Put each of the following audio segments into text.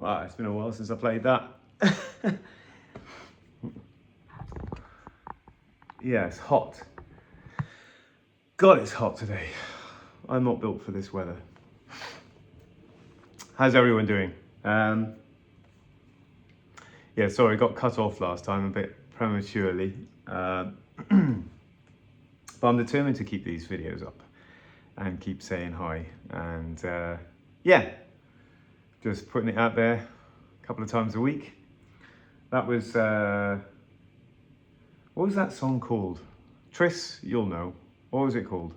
Wow, it's been a while since I played that. Yeah, it's hot. God, it's hot today. I'm not built for this weather. How's everyone doing? Yeah, sorry, I got cut off last time a bit prematurely. But I'm determined to keep these videos up and keep saying hi. And yeah, just putting it out there a couple of times a week. That was, what was that song called? Tris, you'll know. What was it called?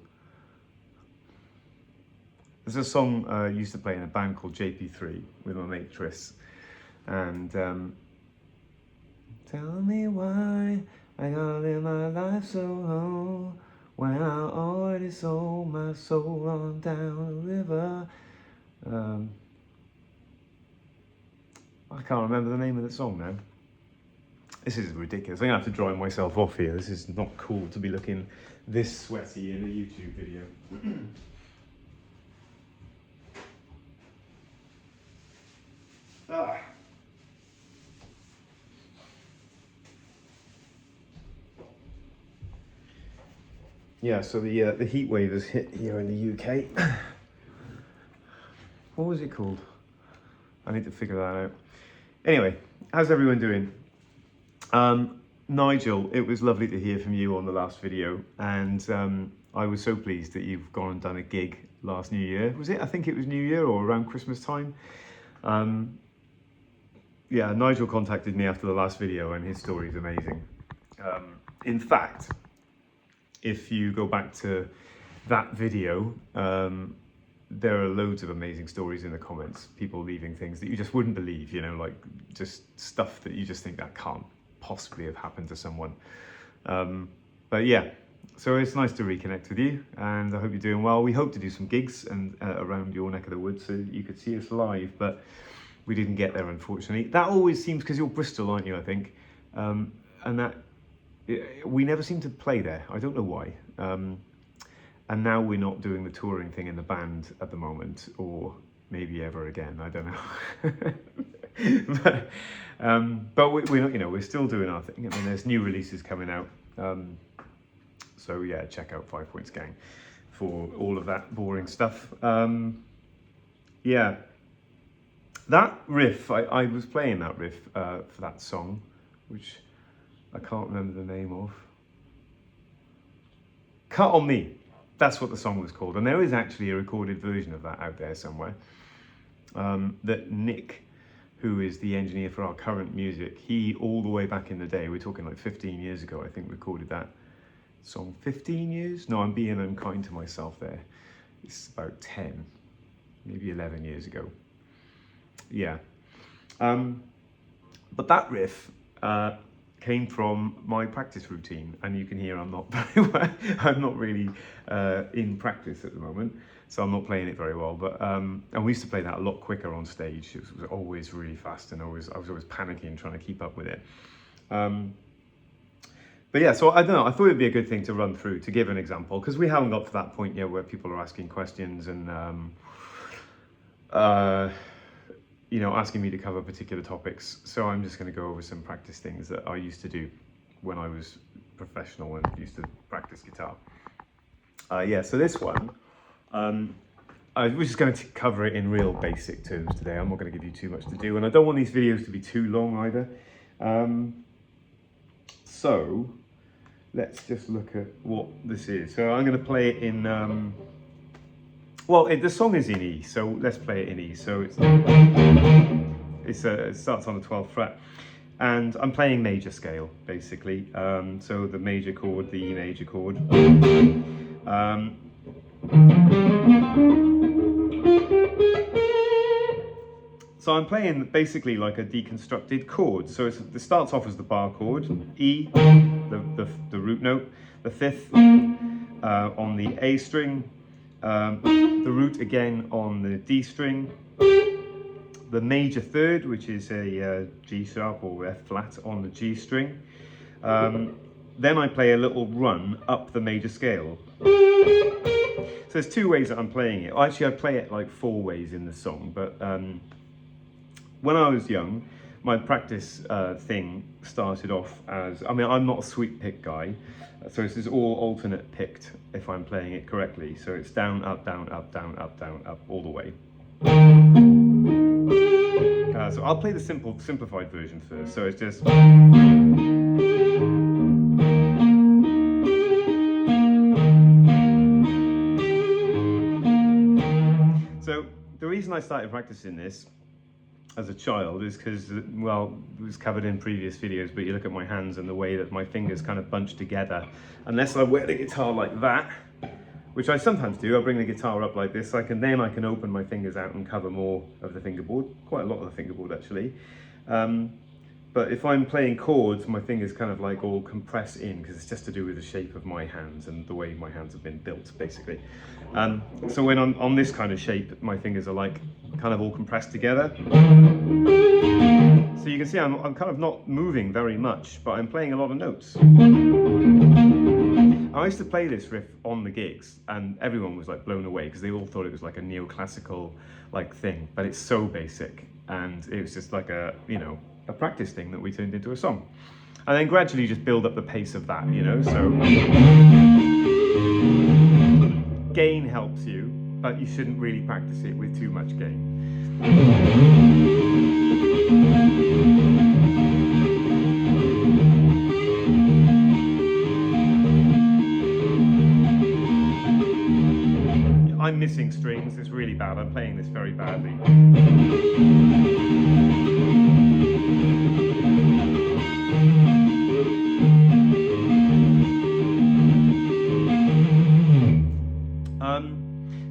There's a song I used to play in a band called JP3 with my mate Tris. And tell me why I gotta live my life so low when I already sold my soul on down the river. I can't remember the name of the song now. This is ridiculous. I'm gonna have to dry myself off here. This is not cool to be looking this sweaty in a YouTube video. Yeah, so the heat wave has hit here in the UK. What was it called? I need to figure that out. Anyway, how's everyone doing? Nigel, it was lovely to hear from you on the last video, and I was so pleased that you've gone and done a gig last New Year. Was it? I think it was New Year or around Christmas time. Yeah, Nigel contacted me after the last video and his story is amazing. In fact, if you go back to that video, there are loads of amazing stories in the comments, people leaving things that you just wouldn't believe, you know, like just stuff that you just think that can't possibly have happened to someone. But yeah, so it's nice to reconnect with you, and I hope you're doing well. We hope to do some gigs and around your neck of the woods so you could see us live, but we didn't get there, unfortunately. That always seems, because you're Bristol, aren't you, I think? And that we never seem to play there. I don't know why. And now we're not doing the touring thing in the band at the moment, or maybe ever again. I don't know. but we're not, you know, we're still doing our thing. I mean, there's new releases coming out. So yeah, check out 5 Points Gang for all of that boring stuff. Yeah, that riff, I was playing that riff for that song, which I can't remember the name of. Cut on Me. That's what the song was called. And there is actually a recorded version of that out there somewhere. That Nick, who is the engineer for our current music, he all the way back in the day, we're talking like 15 years ago, I think, recorded that song. 15 years? No, I'm being unkind to myself there. It's about 10, maybe 11 years ago. Yeah. But that riff came from my practice routine, and you can hear I'm not very well, I'm not really in practice at the moment, so I'm not playing it very well. But and we used to play that a lot quicker on stage. It was always really fast, and I was always panicking trying to keep up with it. But yeah, so I don't know, I thought it'd be a good thing to run through to give an example, because we haven't got to that point yet where people are asking questions and you know, asking me to cover particular topics. So I'm just going to go over some practice things that I used to do when I was professional and used to practice guitar. Yeah, so this one, I was just going to cover it in real basic terms today. I'm not going to give you too much to do, and I don't want these videos to be too long either. So let's just look at what this is. So I'm going to play it in, well, the song is in E, so let's play it in E. So it starts on the 12th fret. and I'm playing major scale basically. So the major chord, the E major chord. So I'm playing basically like a deconstructed chord. So it starts off as the bar chord, E, the root note, the fifth on the A string, the root again on the D string, the major third, which is a G sharp or F flat on the G string. Then I play a little run up the major scale. So there's two ways that I'm playing it. Actually, I play it like 4 ways in the song, but when I was young, my practice thing started off as, I mean, I'm not a sweep pick guy, so this is all alternate picked if I'm playing it correctly. So it's down, up, down, up, down, up, down, up, all the way. So I'll play the simplified version first. So it's just. So the reason I started practicing this as a child is because, well, it was covered in previous videos, but you look at my hands and the way that my fingers kind of bunch together. Unless I wear the guitar like that, which I sometimes do, I bring the guitar up like this, I can open my fingers out and cover more of the fingerboard, quite a lot of the fingerboard actually. But if I'm playing chords, my fingers kind of like all compress in, because it's just to do with the shape of my hands and the way my hands have been built, basically. So when I'm on this kind of shape, my fingers are like kind of all compressed together. So you can see I'm kind of not moving very much, but I'm playing a lot of notes. I used to play this riff on the gigs, and everyone was like blown away because they all thought it was like a neoclassical like thing, but it's so basic, and it was just like a, you know, a practice thing that we turned into a song. And then gradually just build up the pace of that, you know, so gain helps you, but you shouldn't really practice it with too much gain. I'm missing strings, it's really bad, I'm playing this very badly.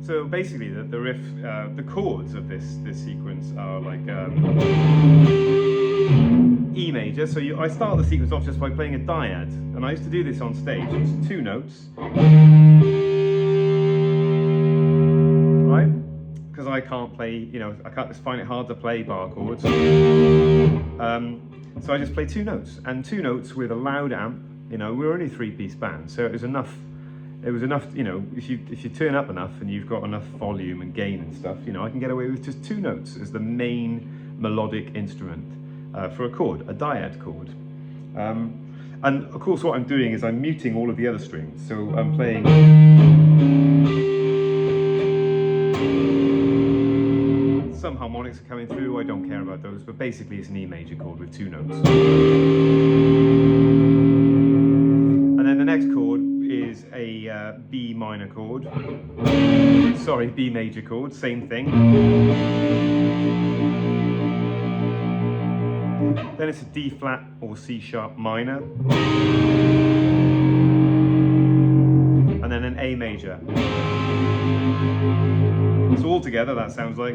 So basically the riff, the chords of this sequence are like E major. So I start the sequence off just by playing a diad, and I used to do this on stage. It's 2 notes, right? Because I can't play, you know, I just find it hard to play bar chords. So I just play 2 notes, and 2 notes with a loud amp. You know, we're only a 3-piece band, so it was enough. It was enough, you know, if you turn up enough and you've got enough volume and gain and stuff, you know, I can get away with just 2 notes as the main melodic instrument for a chord, a diad chord. And of course what I'm doing is I'm muting all of the other strings. So I'm playing some harmonics are coming through, I don't care about those, but basically it's an E major chord with 2 notes. And then the next chord is a B minor chord. Sorry, B major chord, same thing. Then it's a D flat or C sharp minor. And then an A major. So all together that sounds like.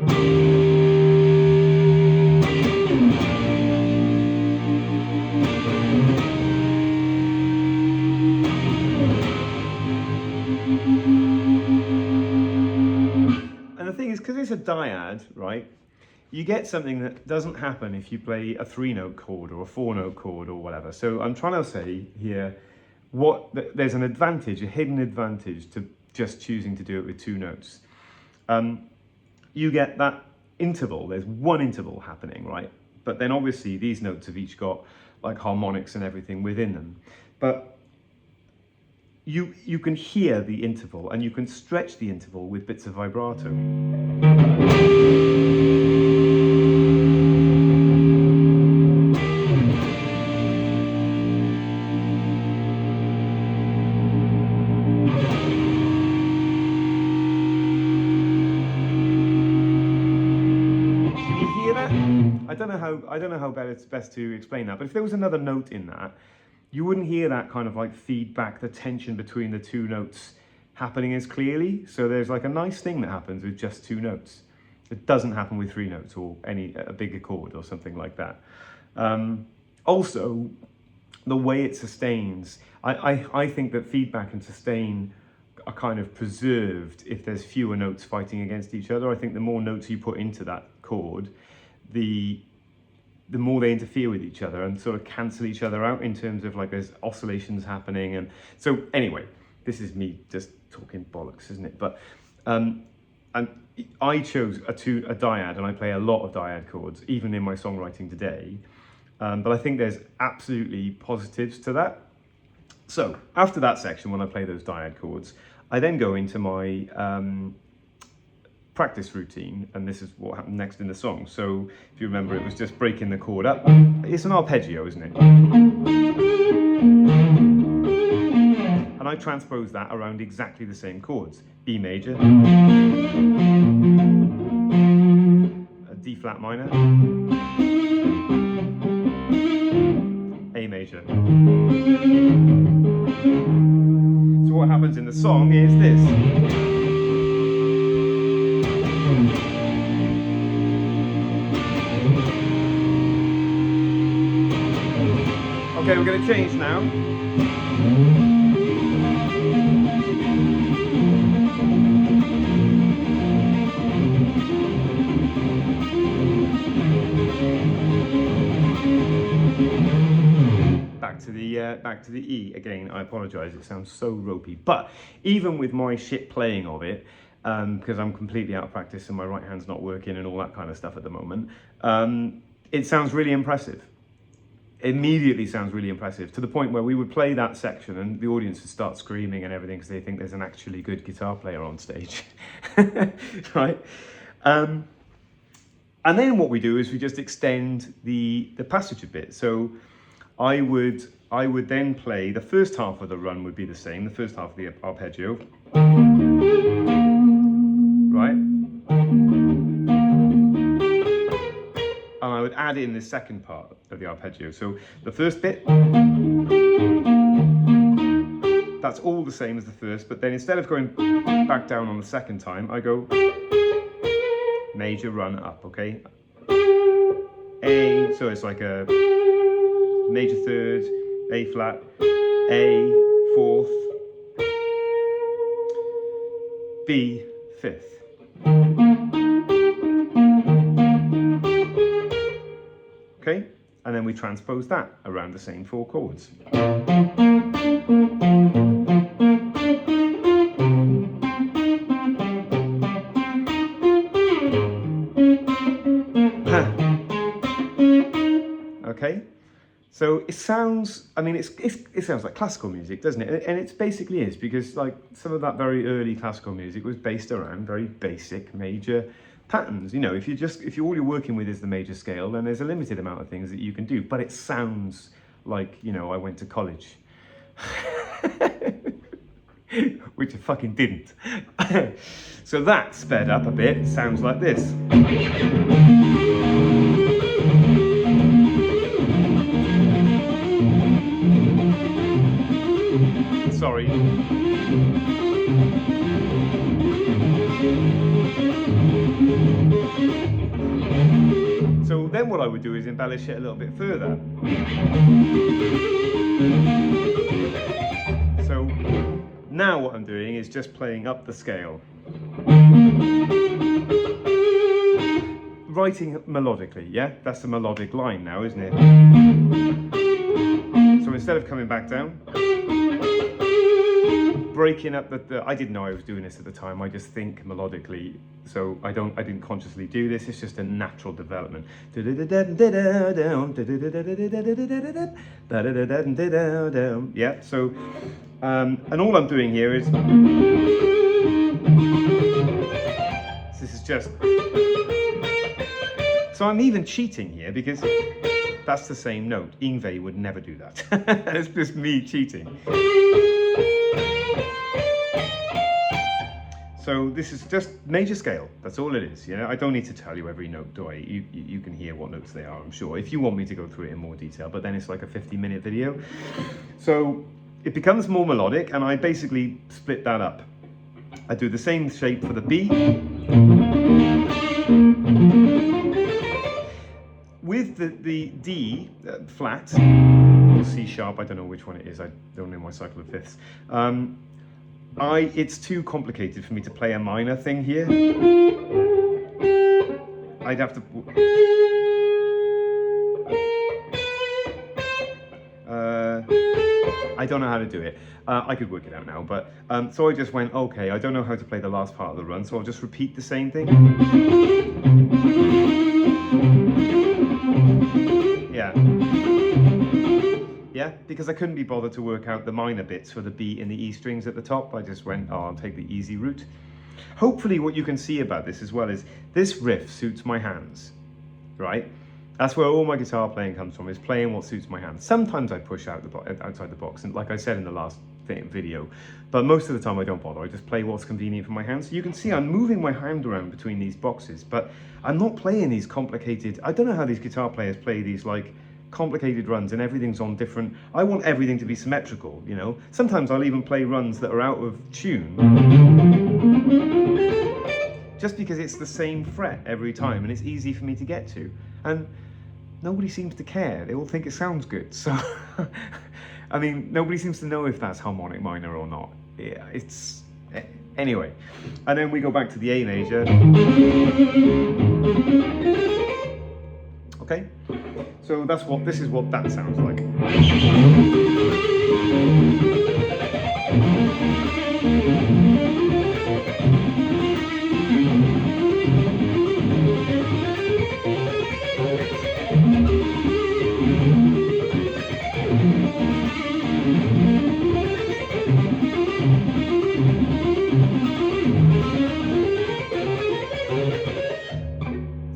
And the thing is, because it's a diad, right, you get something that doesn't happen if you play a 3-note chord or a 4-note chord or whatever. So I'm trying to say here, there's an advantage, a hidden advantage to just choosing to do it with 2 notes. You get that interval, there's one interval happening, right? But then obviously these notes have each got like harmonics and everything within them. But you can hear the interval, and you can stretch the interval with bits of vibrato. don't know how best to explain that, but if there was another note in that, you wouldn't hear that kind of like feedback, the tension between the two notes happening as clearly. So there's like a nice thing that happens with just two notes. It doesn't happen with three notes or a bigger chord or something like that. Also, the way it sustains, I think that feedback and sustain are kind of preserved if there's fewer notes fighting against each other. I think the more notes you put into that chord, the more they interfere with each other and sort of cancel each other out in terms of like there's oscillations happening. And so anyway, this is me just talking bollocks, isn't it? But and I chose a dyad, and I play a lot of dyad chords, even in my songwriting today. But I think there's absolutely positives to that. So after that section, when I play those dyad chords, I then go into my practice routine, and this is what happened next in the song. So if you remember, it was just breaking the chord up. It's an arpeggio, isn't it? And I transpose that around exactly the same chords. B major, a D flat minor, A major. So what happens in the song is this. Okay, we're going to change now. Back to the E again. I apologize, it sounds so ropey, but even with my shit playing of it, because I'm completely out of practice and my right hand's not working and all that kind of stuff at the moment, it sounds really impressive. Immediately sounds really impressive, to the point where we would play that section and the audience would start screaming and everything because they think there's an actually good guitar player on stage. Right? And then what we do is we just extend the passage a bit. So I would then play, the first half of the run would be the same, the first half of the arpeggio, right? And I would add in the second part of the arpeggio. So the first bit, that's all the same as the first, but then instead of going back down on the second time, I go major, run, up, okay? A, so it's like a major third, A flat, A fourth, B fifth. Okay, and then we transpose that around the same four chords. Okay. So it sounds, I mean, it sounds like classical music, doesn't it? And it basically is, because like some of that very early classical music was based around very basic major patterns. You know, if all you're working with is the major scale, then there's a limited amount of things that you can do. But it sounds like, you know, I went to college, which I fucking didn't. So that sped up a bit. Sounds like this. Sorry. So then what I would do is embellish it a little bit further. So now what I'm doing is just playing up the scale. Writing melodically, yeah? That's the melodic line now, isn't it? So instead of coming back down, breaking up I didn't know I was doing this at the time. I just think melodically, so I didn't consciously do this. It's just a natural development. Yeah. So, and all I'm doing here is this is just. So I'm even cheating here because that's the same note. Yngwie would never do that. It's just me cheating. So this is just major scale. That's all it is. You know, I don't need to tell you every note, do I? You can hear what notes they are, I'm sure, if you want me to go through it in more detail. But then it's like a 50-minute video. So it becomes more melodic, and I basically split that up. I do the same shape for the B. With the D flat, or C sharp, I don't know which one it is, I don't know my cycle of fifths. It's too complicated for me to play a minor thing here. I'd have to... I don't know how to do it. I could work it out now, but so I just went, okay, I don't know how to play the last part of the run, so I'll just repeat the same thing. Yeah, because I couldn't be bothered to work out the minor bits for the B and the E strings at the top. I just went, oh, I'll take the easy route. Hopefully what you can see about this as well is this riff suits my hands, right? That's where all my guitar playing comes from, is playing what suits my hands. Sometimes I push outside the box, and like I said in the last video, but most of the time I don't bother. I just play what's convenient for my hands. So you can see I'm moving my hand around between these boxes, but I'm not playing these complicated... I don't know how these guitar players play these like complicated runs and everything's on different... I want everything to be symmetrical, you know. Sometimes I'll even play runs that are out of tune just because it's the same fret every time and it's easy for me to get to, and nobody seems to care. They all think it sounds good, so I mean, nobody seems to know if that's harmonic minor or not. Yeah, it's... Anyway, and then we go back to the A major. Okay, so this is what that sounds like.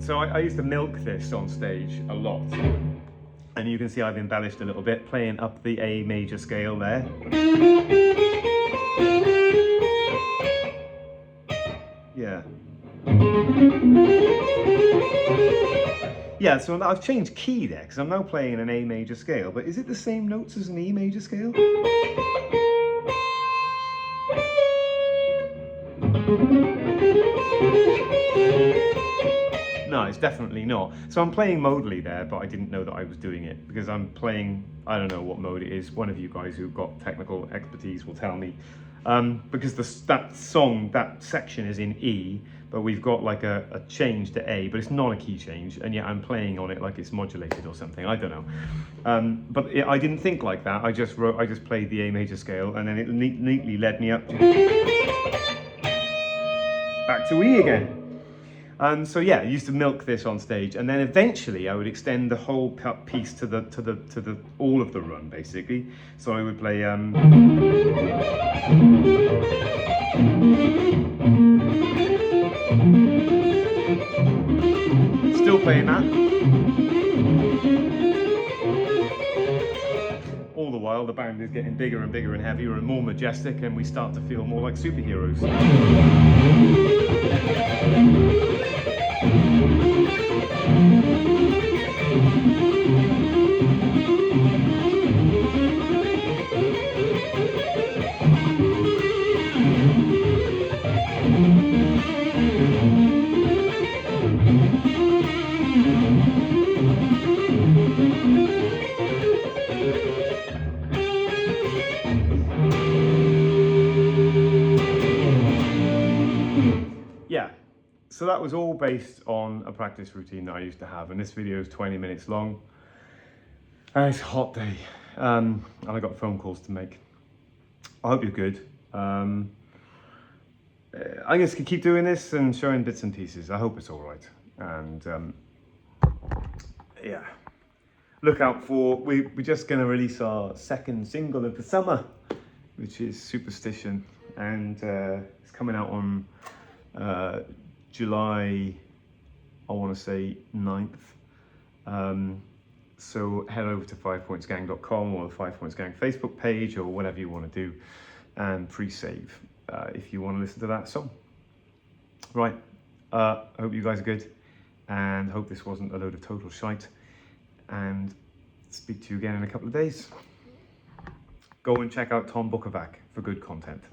So I used to milk this on stage a lot, and you can see I've embellished a little bit, playing up the A major scale there. Yeah. Yeah, so I've changed key there, because I'm now playing an A major scale, but is it the same notes as an E major scale? No, it's definitely not. So I'm playing modally there, but I didn't know that I was doing it because I'm playing, I don't know what mode it is. One of you guys who've got technical expertise will tell me. Because that section is in E, but we've got like a change to A, but it's not a key change, and yet I'm playing on it like it's modulated or something. I don't know. I didn't think like that. I just played the A major scale, and then it neatly led me up to back to E again. So yeah, I used to milk this on stage, and then eventually I would extend the whole piece to the all of the run basically. So I would play still playing that. All the while the band is getting bigger and bigger and heavier and more majestic, and we start to feel more like superheroes. Yeah, so that was all based on a practice routine that I used to have, and this video is 20 minutes long, and it's a hot day, and I got phone calls to make. I hope you're good. I'm just gonna keep doing this and showing bits and pieces. I hope it's all right, and yeah, look out for, we're just gonna release our second single of the summer, which is Superstition, and it's coming out on July, I want to say 9th. So head over to 5pointsgang.com or the 5 Points Gang Facebook page or whatever you want to do, and pre-save if you want to listen to that song. Right, I hope you guys are good, and hope this wasn't a load of total shite, and speak to you again in a couple of days. Go and check out Tom Bukovac for good content.